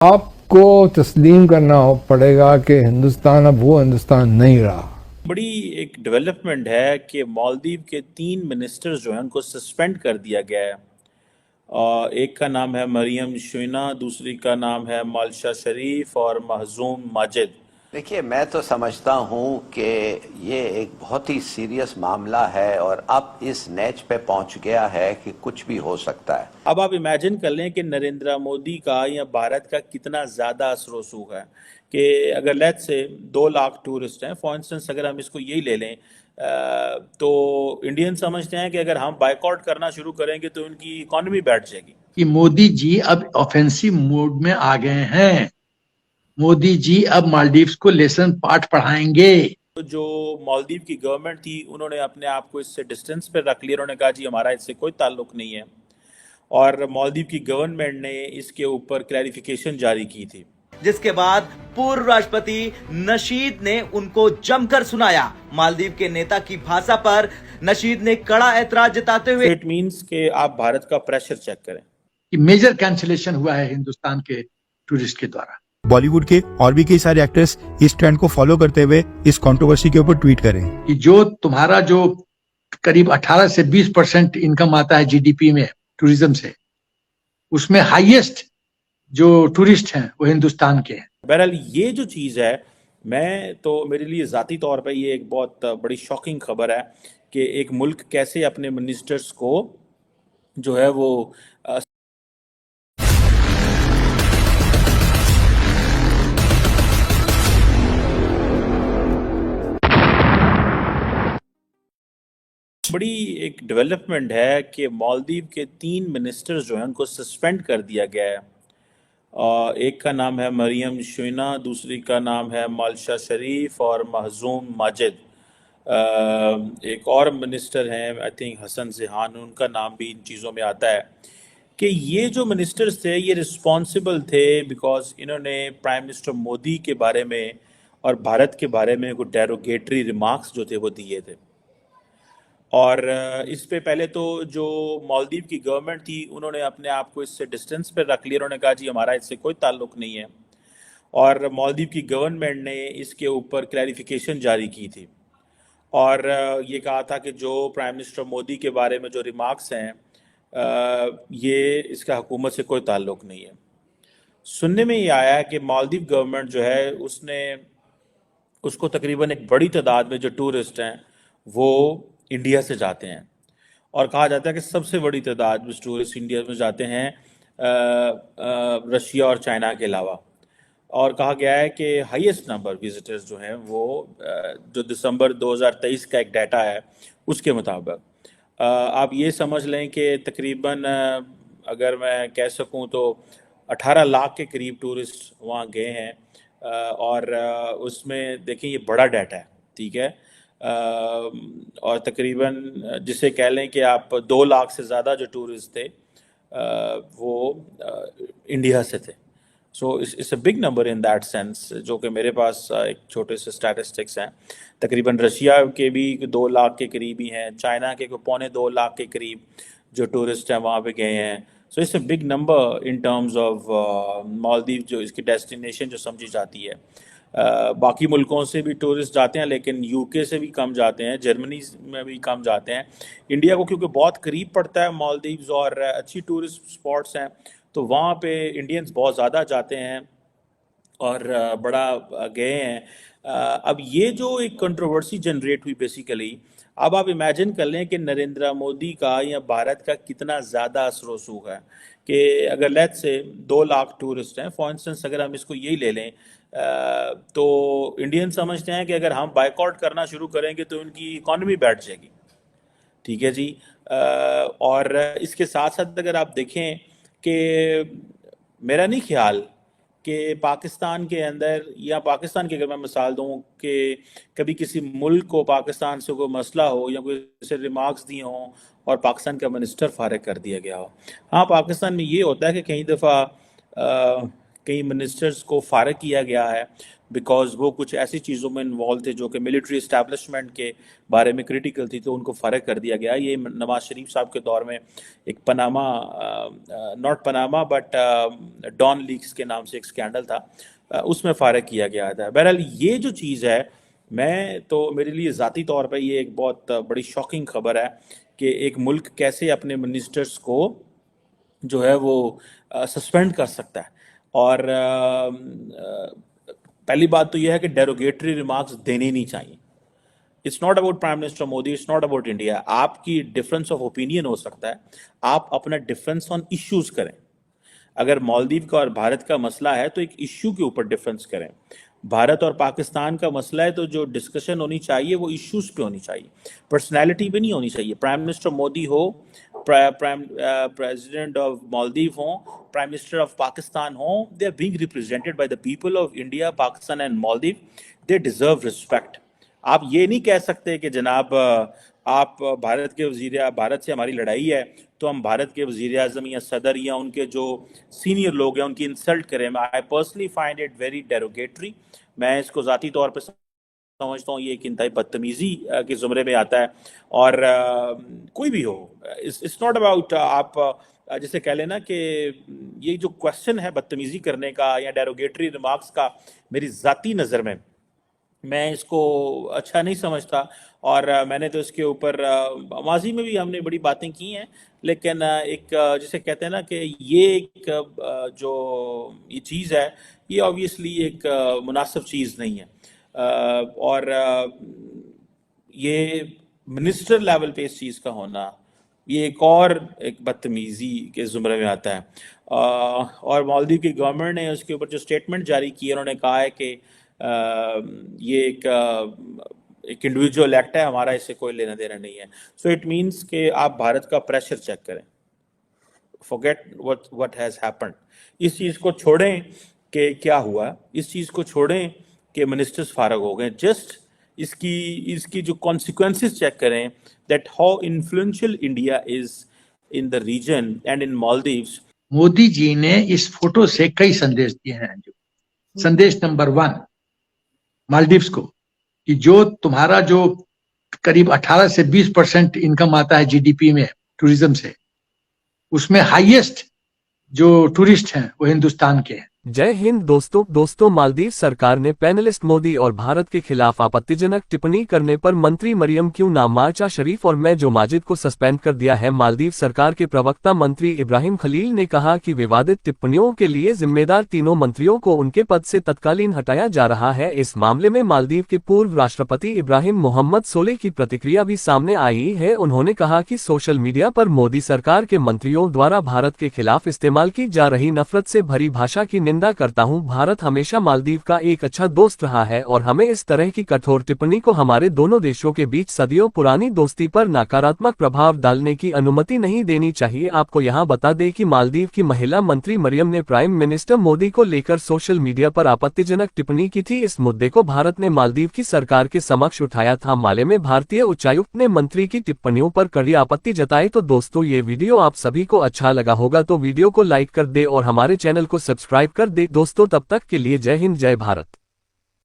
आपको तस्लीम करना पड़ेगा कि हिंदुस्तान अब वो हिंदुस्तान नहीं रहा। बड़ी एक डेवलपमेंट है कि मालदीव के 3 मिनिस्टर्स जो हैं उनको सस्पेंड कर दिया गया है। एक का नाम है मरियम शुइना, दूसरी का नाम है मालशा शरीफ और महजूम माजिद। देखिए, मैं तो समझता हूं कि ये एक बहुत ही सीरियस मामला है और अब इस नैच पे पहुंच गया है कि कुछ भी हो सकता है। अब आप इमेजिन कर लें कि नरेंद्र मोदी का या भारत का कितना ज़्यादा असर रसूख है कि अगर लेट्स से 2 लाख टूरिस्ट हैं फॉर इंस्टेंस, अगर हम इसको यही ले लें तो इंडियन समझते हैं कि अगर हम बाइकआउट करना शुरू करेंगे तो उनकी इकॉनमी बैठ जाएगी। कि मोदी जी अब ऑफेंसिव मोड में आ गए हैं। मोदी जी अब मालदीव्स को लेसन पाठ पढ़ाएंगे। तो जो मालदीव की गवर्नमेंट थी उन्होंने अपने आप को इससे डिस्टेंस पे रख लिया। उन्होंने कहा जी हमारा इससे कोई ताल्लुक नहीं है, और मालदीव की गवर्नमेंट ने इसके ऊपर क्लैरिफिकेशन जारी की थी, जिसके बाद पूर्व राष्ट्रपति नशीद ने उनको जमकर सुनाया। मालदीव के नेता की भाषा पर नशीद ने कड़ा ऐतराज जताते हुए इट मीन्स कि आप भारत का प्रेशर चेक करें। कि मेजर कैंसिलेशन हुआ है हिंदुस्तान के टूरिस्ट के द्वारा। बॉलीवुड के और भी कई सारे एक्टर्स इस ट्रेंड को फॉलो करते हुए इस कंट्रोवर्सी के ऊपर ट्वीट करें कि जो तुम्हारा जो करीब 18 से 20% इनकम आता है जीडीपी में टूरिज्म से, उसमें हाईएस्ट जो टूरिस्ट हैं वो हिंदुस्तान के हैं। बहरहाल ये जो चीज़ है, मैं तो मेरे लिए ज़ाती तौर पे ये एक बहुत बड़ी शॉकिंग खबर है कि एक मुल्क कैसे अपने मिनिस्टर्स को जो है वो बड़ी एक डेवलपमेंट है कि मालदीव के 3 मिनिस्टर्स जो हैं उनको सस्पेंड कर दिया गया है। एक का नाम है मरियम शुइना, दूसरी का नाम है मालशा शरीफ और महजूम माजिद। एक और मिनिस्टर हैं आई थिंक हसन ज़ेहान, उनका नाम भी इन चीज़ों में आता है कि ये जो मिनिस्टर्स थे ये रिस्पॉन्सिबल थे बिकॉज इन्होंने प्राइम मिनिस्टर मोदी के बारे में और भारत के बारे में कुछ डेरोगेटरी रिमार्क्स जो थे वो दिए थे। और इस पे पहले तो जो मालदीव की गवर्नमेंट थी उन्होंने अपने आप को इससे डिस्टेंस पे रख लिया। उन्होंने कहा जी हमारा इससे कोई ताल्लुक नहीं है, और मालदीव की गवर्नमेंट ने इसके ऊपर क्लैरिफिकेशन जारी की थी और ये कहा था कि जो प्राइम मिनिस्टर मोदी के बारे में जो रिमार्क्स हैं ये इसका हुकूमत से कोई ताल्लुक नहीं है। सुनने में ये आया है कि मालदीव गवर्नमेंट जो है उसने उसको तकरीबन एक बड़ी तादाद में जो टूरिस्ट हैं वो इंडिया से जाते हैं, और कहा जाता है कि सबसे बड़ी तादाद में टूरिस्ट इंडिया में जाते हैं रशिया और चाइना के अलावा। और कहा गया है कि हाईएस्ट नंबर विजिटर्स जो हैं वो जो दिसंबर 2023 का एक डाटा है उसके मुताबिक आप ये समझ लें कि तकरीबन अगर मैं कह सकूं तो 18 लाख के करीब टूरिस्ट वहाँ गए हैं। और उसमें देखिए ये बड़ा डाटा है, ठीक है। और तकरीबन जिसे कह लें कि आप 2 लाख से ज़्यादा जो टूरिस्ट थे वो इंडिया से थे। So it's a big number in that sense, जो कि मेरे पास एक छोटे से स्टैटिस्टिक्स हैं। तकरीबन रशिया के भी 2 लाख के करीब ही हैं, चाइना के 2.25 लाख के करीब जो टूरिस्ट हैं वहाँ पे गए हैं। So it's a big number in terms of Maldives, जो इसकी डेस्टिनेशन जो समझी जाती है। बाकी मुल्कों से भी टूरिस्ट जाते हैं लेकिन यूके से भी कम जाते हैं, जर्मनी में भी कम जाते हैं। इंडिया को क्योंकि बहुत करीब पड़ता है मालदीव्स और अच्छी टूरिस्ट स्पॉट्स हैं तो वहाँ पे इंडियंस बहुत ज़्यादा जाते हैं और बड़ा गए हैं। अब ये जो एक कंट्रोवर्सी जनरेट हुई बेसिकली, अब आप इमेजिन कर लें कि नरेंद्र मोदी का या भारत का कितना ज़्यादा असर रसूख है कि अगर लेट्स से 2 लाख टूरिस्ट हैं फॉर इंस्टेंस, अगर हम इसको यही ले लें तो इंडियन समझते हैं कि अगर हम बाइकआउट करना शुरू करेंगे तो उनकी इकॉनमी बैठ जाएगी, ठीक है जी। और इसके साथ साथ अगर आप देखें कि मेरा नहीं ख्याल कि पाकिस्तान के अंदर, या पाकिस्तान की अगर मैं मिसाल दूं कि कभी किसी मुल्क को पाकिस्तान से कोई मसला हो या कोई ऐसे रिमार्क्स दिए हों और पाकिस्तान का मिनिस्टर फारिग कर दिया गया हो। हाँ, पाकिस्तान में ये होता है कि कई दफ़ा कई मिनिस्टर्स को फारग किया गया है बिकॉज वो कुछ ऐसी चीज़ों में इन्वॉल्व थे जो कि मिलिट्री इस्टेब्लिशमेंट के बारे में क्रिटिकल थी, तो उनको फ़र्क कर दिया गया। ये नवाज शरीफ साहब के दौर में एक Panama, not Panama but don leaks के नाम से एक स्कैंडल था, उसमें फ़र्क किया गया था। बहरहाल ये जो चीज़ है, मैं तो मेरे लिए ज़ाती तौर पे ये एक बहुत बड़ी शॉकिंग खबर है कि एक मुल्क कैसे अपने मिनिस्टर्स को जो है वो सस्पेंड कर सकता है। और पहली बात तो यह है कि डेरोगेटरी रिमार्क्स देने नहीं चाहिए। It's not about prime minister Modi, it's not about India. आपकी डिफरेंस ऑफ ओपिनियन हो सकता है, आप अपना डिफरेंस ऑन इश्यूज करें। अगर मालदीव का और भारत का मसला है तो एक इश्यू के ऊपर डिफरेंस करें। भारत और पाकिस्तान का मसला है तो जो डिस्कशन होनी चाहिए वो इश्यूज पे होनी चाहिए, पर्सनैलिटी पे नहीं होनी चाहिए। प्राइम मिनिस्टर मोदी हो, प्रेसिडेंट ऑफ मालदीव हो, प्राइम मिनिस्टर ऑफ पाकिस्तान हो, they are being represented by the people of India, Pakistan and Maldives. They deserve respect. आप ये नहीं कह सकते कि जनाब आप भारत के वजीर, भारत से हमारी लड़ाई है तो हम भारत के वजीर आज़म या सदर या उनके जो सीनियर लोग हैं उनकी इंसल्ट करें। I personally find it very derogatory. मैं इसको ज़ाती तौर पर समझता हूँ ये एक इंतहाई बदतमीज़ी के ज़ुमरे में आता है। और कोई भी हो, इट्स नॉट अबाउट आप जैसे कह लेना कि ये जो क्वेश्चन है बदतमीज़ी करने का या डेरोगेटरी रिमार्क्स का, मेरी ज़ाती नज़र में मैं इसको अच्छा नहीं समझता। और मैंने तो इसके ऊपर माजी में भी हमने बड़ी बातें की हैं, लेकिन एक जिसे कहते हैं ना कि ये एक जो ये चीज़ है ये ऑब्वियसली एक मुनासिब चीज़ नहीं है। और ये मिनिस्टर लेवल पे इस चीज़ का होना ये एक बदतमीज़ी के ज़ुमरे में आता है। और मालदीव की गवर्नमेंट ने उसके ऊपर जो स्टेटमेंट जारी की, उन्होंने कहा है कि ये एक इंडिविजुअल एक्ट है, हमारा इससे कोई लेना देना नहीं है। सो इट मीन्स कि आप भारत का प्रेशर चेक करें, फॉरगेट व्हाट हैज़ हैपेंड। इस चीज़ को छोड़ें कि क्या हुआ, इस चीज़ को छोड़ें कि मिनिस्टर्स फारग हो गए। जस्ट इसकी जो कॉन्सिक्वेंसेस चेक करें, that how influential India is in the region and in Maldives. Modi ji ने इस फोटो से कई संदेश दिए हैं। जो संदेश नंबर 1 मालदीव्स को, कि जो तुम्हारा जो करीब 18 से 20% इनकम आता है जीडीपी में टूरिज्म से, उसमें हाईएस्ट जो टूरिस्ट हैं वो हिंदुस्तान के हैं। जय हिंद दोस्तों मालदीव सरकार ने पैनलिस्ट मोदी और भारत के खिलाफ आपत्तिजनक टिप्पणी करने पर मंत्री मरियम क्यों नामाचा शरीफ और मैं जो माजिद को सस्पेंड कर दिया है। मालदीव सरकार के प्रवक्ता मंत्री इब्राहिम खलील ने कहा कि विवादित टिप्पणियों के लिए जिम्मेदार तीनों मंत्रियों को उनके पद से तत्कालीन हटाया जा रहा है। इस मामले में मालदीव के पूर्व राष्ट्रपति इब्राहिम मोहम्मद सोलेह की प्रतिक्रिया भी सामने आई है। उन्होंने कहा कि सोशल मीडिया पर मोदी सरकार के मंत्रियों द्वारा भारत के खिलाफ इस्तेमाल की जा रही नफरत से भरी भाषा की निंदा करता हूं। भारत हमेशा मालदीव का एक अच्छा दोस्त रहा है और हमें इस तरह की कठोर टिप्पणी को हमारे दोनों देशों के बीच सदियों पुरानी दोस्ती पर नकारात्मक प्रभाव डालने की अनुमति नहीं देनी चाहिए। आपको यहां बता दें कि मालदीव की महिला मंत्री मरियम ने प्राइम मिनिस्टर मोदी को लेकर सोशल मीडिया पर आपत्तिजनक टिप्पणी की थी। इस मुद्दे को भारत ने मालदीव की सरकार के समक्ष उठाया था। माले में भारतीय उच्चायुक्त ने मंत्री की टिप्पणियों पर कड़ी आपत्ति जताई। तो दोस्तों ये वीडियो आप सभी को अच्छा लगा होगा तो वीडियो को लाइक कर दे और हमारे चैनल को सब्सक्राइब कर दे। दोस्तों तब तक के लिए जय हिंद, जय भारत।